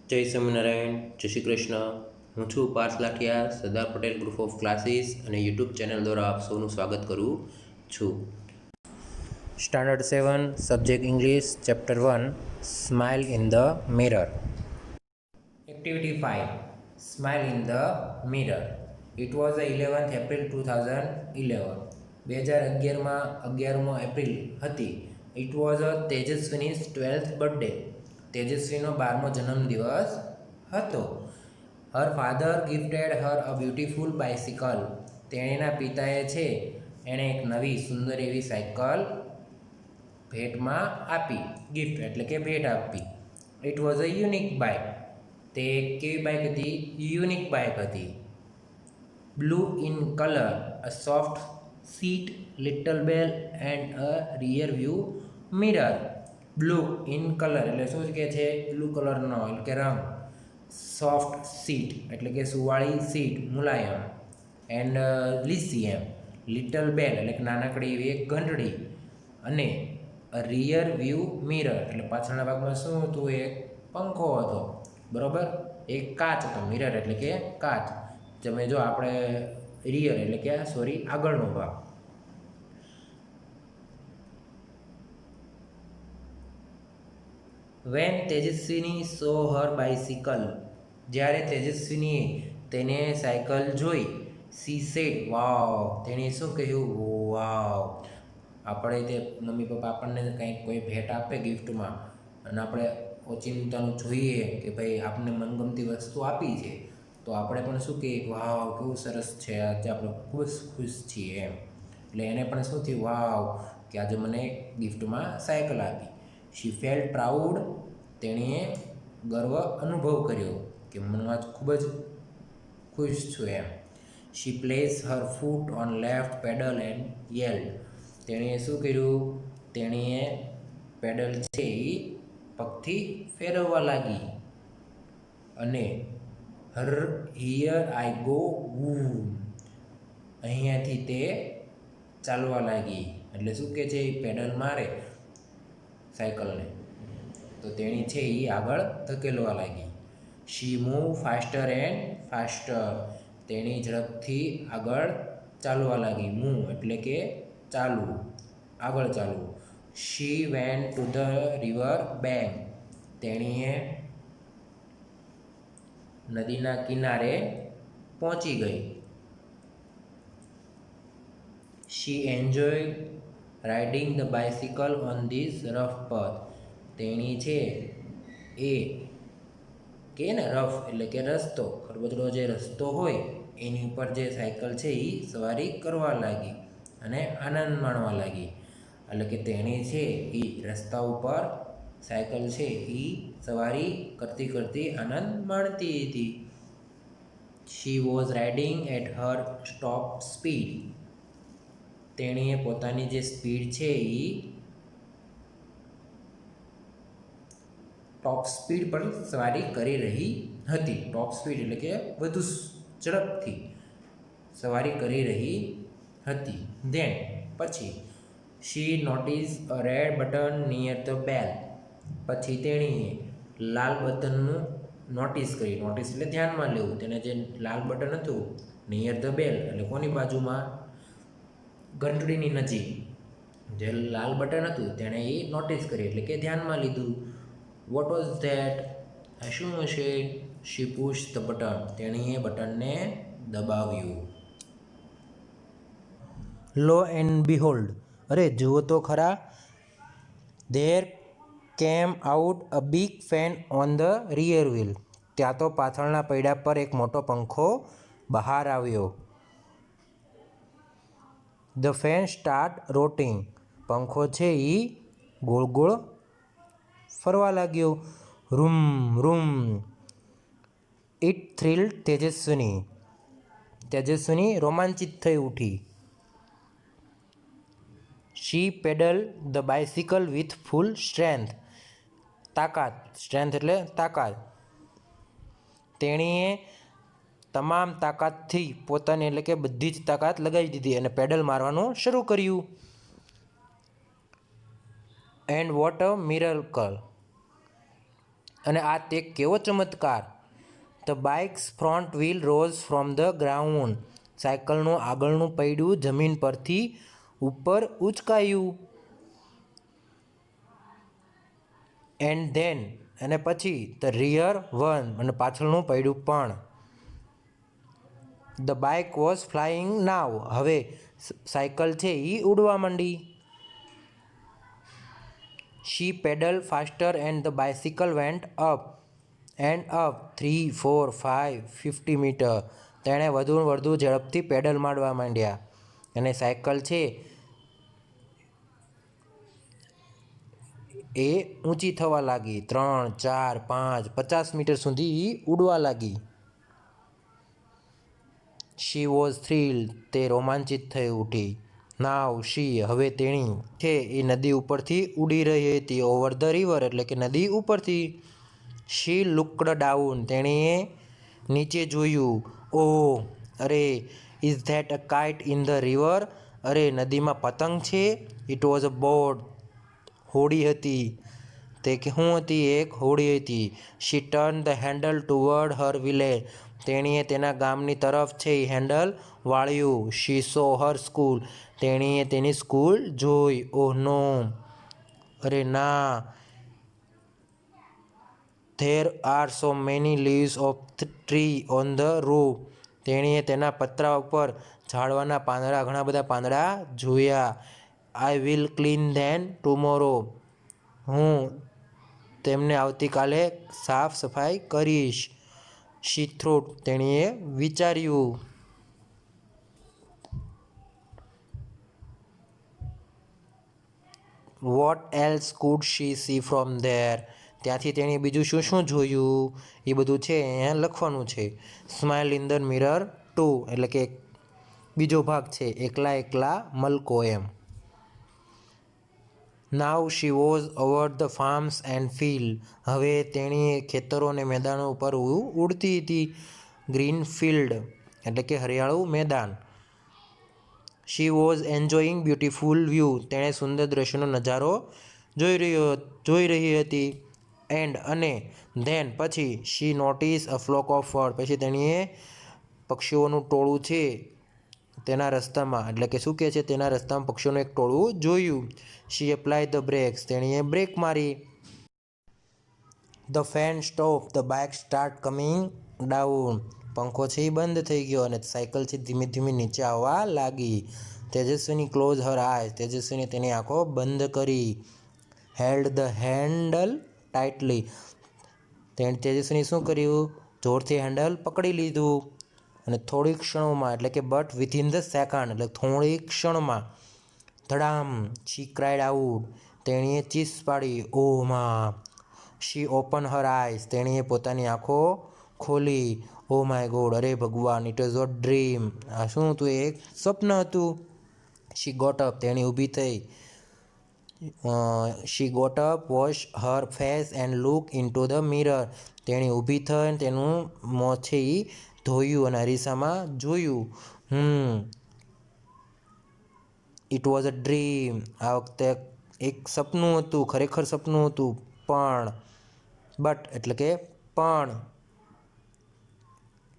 જય સ્વામિનારાયણ, જય શ્રી કૃષ્ણ. હું છું Parth Lathiya, Sardar Patel group of classes અને યુટ્યુબ ચેનલ દ્વારા આપ સૌનું સ્વાગત કરું છું. Standard 7, subject English, chapter 1, smile in the mirror. Activity 5, smile in the mirror. It was 11th April 2011. 2011માં 11મો એપ્રિલ હતી. It was Tejaswini's 12th birthday. તેજસ્વીનો 12મો જન્મદિવસ હતો. Her father gifted her a beautiful bicycle. તેણીના પિતાએ છે એણે એક નવી સુંદર એવી સાયકલ ભેટમાં આપી. ગિફ્ટ એટલે કે ભેટ આપી. It was a unique bike. તે એક કેવી બાઇક હતી? યુનિક બાઇક હતી. Blue in colour, a soft seat, little bell and a rear view mirror. Blue in colour એટલે શું કે છે? બ્લુ કલરનો એટલે કે રંગ. સોફ્ટ સીટ એટલે કે સુવાળી સીટ, મુલાયમ. એન્ડ લીસી એમ. લિટલ બેલ એટલે કે નાનકડી એવી એક ઘંટડી. અને રિયર વ્યૂ મિરર એટલે પાછળના ભાગમાં શું હતું? એક પંખો હતો. બરોબર, એક કાચ હતો. મિરર એટલે કે કાચ. તમે જો આપણે રિયર એટલે કે સોરી આગળનો ભાગ. વેન તેજસ્વીની સો હર બાઇસિકલ. જ્યારે તેજસ્વીનીએ તેને સાયકલ જોઈ, સી સેડ વાવ. તેણે શું કહ્યું? વાવ. આપણે તે મમ્મી પપ્પા આપણને કંઈક કોઈ ભેટ આપે ગિફ્ટમાં અને આપણે ઓચિંતાનું જોઈએ કે ભાઈ આપણને મનગમતી વસ્તુ આપી છે, તો આપણે પણ શું કહીએ? વાવ, કેવું સરસ છે, આજે આપણે ખૂબ જ ખુશ છીએ એમ. એટલે એને પણ શું થયું? વાવ, કે આજે મને ગિફ્ટમાં સાયકલ આપી. શી ફેલ્ટ પ્રાઉડ. તેણીએ ગર્વ અનુભવ કર્યો કે મનમાં ખૂબ જ ખુશ છું એમ. She place her foot on left pedal and yelled. તેણીએ શું કર્યું? તેણીએ પેડલ છે એ પગથી ફેરવવા લાગી અને હર હિયર આઈ ગો વૂ. અહીંયાથી તે ચાલવા લાગી. એટલે શું કે છે? પેડલ મારે સાયકલને તો તેણી છે એ આગળ ધકેલવા લાગી. શી મૂવ ફાસ્ટર એન્ડ ફાસ્ટર. તેણી ઝડપથી આગળ ચાલવા લાગી. મૂવ એટલે કે ચાલવું, આગળ ચાલવું. She went to the river bank. તેણીએ નદીના કિનારે પહોંચી ગઈ. She enjoy riding the bicycle on this rough path. તેણી છે એ કે ને રફ એટલે કે રસ્તો, ખરબચડો જે રસ્તો હોય એની ઉપર જે સાયકલ છે એ સવારી કરવા લાગી અને આનંદ માણવા લાગી. એટલે કે તેણી છે એ રસ્તા ઉપર સાયકલ છે એ સવારી કરતી કરતી આનંદ માણતી હતી. She was riding at her top speed. તેણીએ પોતાની જે સ્પીડ છે એ ટોપ સ્પીડ પર સવારી કરી રહી હતી. ટોપ સ્પીડ એટલે કે વધુ ઝડપથી સવારી કરી રહી હતી. ધેન પછી she notice a red button near the bell. પછી તેણીએ લાલ બટનનું નોટિસ કરી. નોટિસ એટલે ધ્યાનમાં લેવું. તેને જે લાલ બટન હતું નિયર ધ બેલ એટલે કોની બાજુમાં? ઘંટડીની નજીક જે લાલ બટન હતું તેણે એ નોટિસ કરી એટલે કે ધ્યાનમાં લીધું. What was that? આ શું હશે? શી પુશ ધ બટન. તેણીએ બટનને દબાવ્યું. Law and બિહોલ્ડ. અરે જુઓ તો ખરા! There came out a big fan on the rear wheel. ત્યાં તો પાછળના પૈડા પર એક મોટો પંખો બહાર આવ્યો. The fan start rotating. પંખો છે એ ગોળ ગોળ ફરવા લાગ્યો. રૂમ રૂમ. It thrilled Tejaswini. તેજસ્વીની રોમાંચિત થઈ ઉઠી. She pedal the bicycle with full strength. તાકાત. સ્ટ્રેન્થ એટલે તાકાત. તેણીએ તમામ તાકાતથી પોતાની એટલે કે બધી જ તાકાત લગાવી દીધી અને પેડલ મારવાનું શરૂ કર્યું. And what a miracle. અને આ તે કેવો ચમત્કાર! The bike's front wheel rose from the ground. સાયકલનું આગળનું પૈડું જમીન પરથી ઉપર ઉંચકાયું. એન્ડ ધેન, અને પછી ધ રિયર વન, અને પાછળનું પૈડું પણ. The bike was flying now. હવે સાયકલ છે એ ઉડવા માંડી. She pedal faster and the bicycle went up and up 3, 4, 5, 50 metre. તેણે વધુ ઝડપથી પેડલ મારવા માંડ્યા અને સાયકલ છે એ ઊંચી થવા લાગી. 3, 4, 5, 50 મીટર સુધી ઉડવા લાગી. She was thrilled. તે રોમાંચિત થઈ ઉઠી. નાવ શી, હવે તેણી છે એ નદી ઉપરથી ઉડી રહી હતી. ઓવર ધ રિવર, એટલે કે નદી ઉપરથી. She looked down. તેણીએ નીચે જોયું. ઓહ, અરે! Is that a kite in the river. અરે, નદીમાં પતંગ છે. It was a boat. હોડી હતી. તે શું હતી? એક હોડી હતી. She turn the handle toward her village. તેણીએ તેના ગામની તરફ છે હેન્ડલ વાળ્યું. શી સો હર સ્કૂલ. તેણીએ તેની સ્કૂલ જોઈ. ઓહ નો, અરે ના! There are so many leaves of tree on the roof. તેણીએ તેના પતરા ઉપર ઝાડવાના પાંદડા, ઘણા બધા પાંદડા જોયા. I will clean them tomorrow. હું તેમને આવતીકાલે સાફ સફાઈ કરીશ. She thought. તેણીએ વિચાર્યું. What else could she see from there. ત્યાંથી તેણે બીજું શું શું જોયું એ બધું છે અહીંયા લખવાનું છે. Smile in the mirror two, એટલે કે બીજો ભાગ છે એકલા એકલા મલકો એમ. Now she was over the farms and field. હવે તેણી ખેતરો અને મેદાનો ઉપર ઉડતી હતી. ગ્રીન ફિલ્ડ, એટલે કે હરિયાળું મેદાન. She was enjoying beautiful view. તેણે સુંદર દ્રશ્યનો નજારો જોઈ રહી હતી. એન્ડ, અને ધેન, પછી she notice a flock of bird. પછી તેણીએ પક્ષીઓનું ટોળું છે તેના રસ્તામાં, એટલે કે શું કહે છે, તેના રસ્તામાં પક્ષીઓનું એક ટોળું જોયું. શી એપ્લાય ધ બ્રેક્સ. તેણીએ બ્રેક મારી. The fan stop. The bike start coming down. પંખો છે એ બંધ થઈ ગયો અને સાયકલ છે ધીમે ધીમે નીચે આવવા લાગી. તેજસ્વીની ક્લોઝ હર આઈઝ. તેજસ્વીને તેની આંખો બંધ કરી. Held the handle tightly. તેજસ્વીને શું કર્યું? જોરથી હેન્ડલ પકડી લીધું. અને થોડી ક્ષણોમાં, એટલે કે બટ વિથિન ધ સેકન્ડ, એટલે થોડી ક્ષણમાં, ધડામ. શી ક્રાઇડ આઉટ. તેણીએ ચીસ પાડી. ઓહ માં. She open her eyes. તેણીએ પોતાની આંખો ખોલી. ઓ માય ગોડ, અરે ભગવાન! It was a dream. આ શું હતું? એક સ્વપ્ન હતું. She got up. તેણી ઊભી થઈ. She got up, wash her face and look into the mirror. તેણી ઊભી થઈ, તેનું મોં છે એ ધોયું અને અરીસામાં જોયું. It was a dream. આ વખતે એક સપનું હતું, ખરેખર સપનું હતું. બટ, એટલે કે પણ,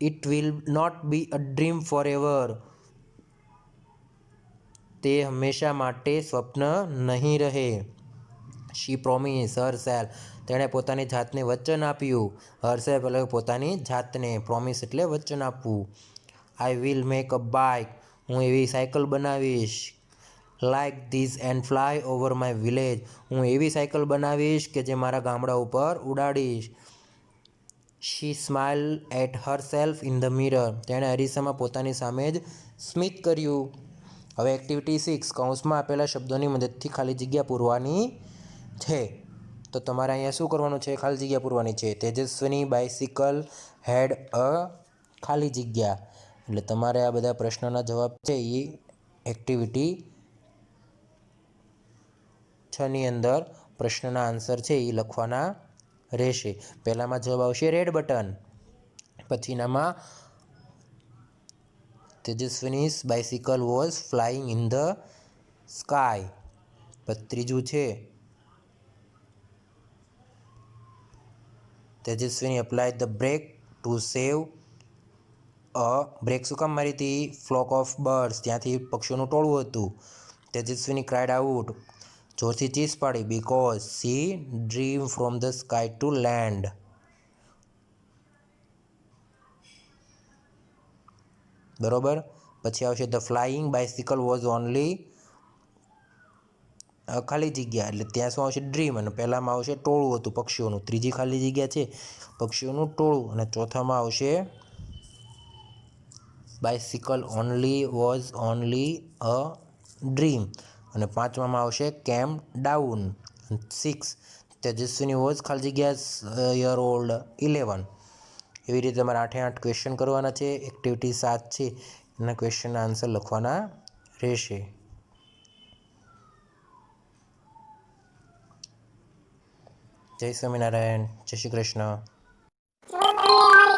it will not be a dream forever. તે હંમેશા માટે સ્વપ્ન નહીં રહે. She promise herself. તેણે પોતાની જાતને વચન આપ્યું. હર સેલ્ફ, એટલે પોતાની જાતને. પ્રોમિસ એટલે વચન આપવું. I will make a bike. હું એવી સાયકલ બનાવીશ. Like this and fly over my village. હું એવી સાયકલ બનાવીશ કે જે મારા ગામડા ઉપર ઉડાડીશ. She smile at herself in the mirror. તેણે અરીસામાં પોતાની સામે જ સ્મિત કર્યું. હવે એક્ટિવિટી 6, કૌંસમાં આપેલા શબ્દોની મદદથી ખાલી જગ્યા પૂરવાની છે. તો તમારે અહીંયા શું કરવાનું છે? ખાલી જગ્યા પૂરવાની છે. તેજસ્વીની બાઇસિકલ હેડ અ ખાલી જગ્યા. એટલે તમારે આ બધા પ્રશ્નોના જવાબ છે એ એક્ટિવિટી 6ની અંદર પ્રશ્નના આન્સર છે એ લખવાના રહેશે. પહેલામાં જવાબ આવશે રેડ બટન. પછીનામાં Tejaswini bicycle was flying in the sky. ત્રીજું છે Tejaswini apply the brake to save a brake શું કામ મારી હતી? ફ્લોક ઓફ બર્ડ્સ, ત્યાંથી પક્ષીઓનું ટોળું હતું. તેજસ્વીની ક્રાઇડ આઉટ, જોરથી ચીસ પાડી, because she dream from the sky to land. બરોબર. પછી આવશે the flying bicycle was only ખાલી જગ્યા, એટલે ત્યાં શું આવશે? ડ્રીમ. અને પહેલામાં આવશે ટોળું હતું પક્ષીઓનું, ત્રીજી ખાલી જગ્યા છે પક્ષીઓનું ટોળું, અને ચોથામાં આવશે bicycle was only a dream, અને પાંચમામાં આવશે કેમ ડાઉન. 6 તેજસ્વીની વોઝ ખાલી જગ્યા યર ઓલ્ડ 11. એવી રીતે તમારે 8 ક્વેશ્ચન કરવાના છે. એક્ટિવિટી 7 છે એના ક્વેશ્ચનના આન્સર લખવાના રહેશે. જય સ્વામિનારાયણ. જય શ્રી કૃષ્ણ. જો તમને અમારી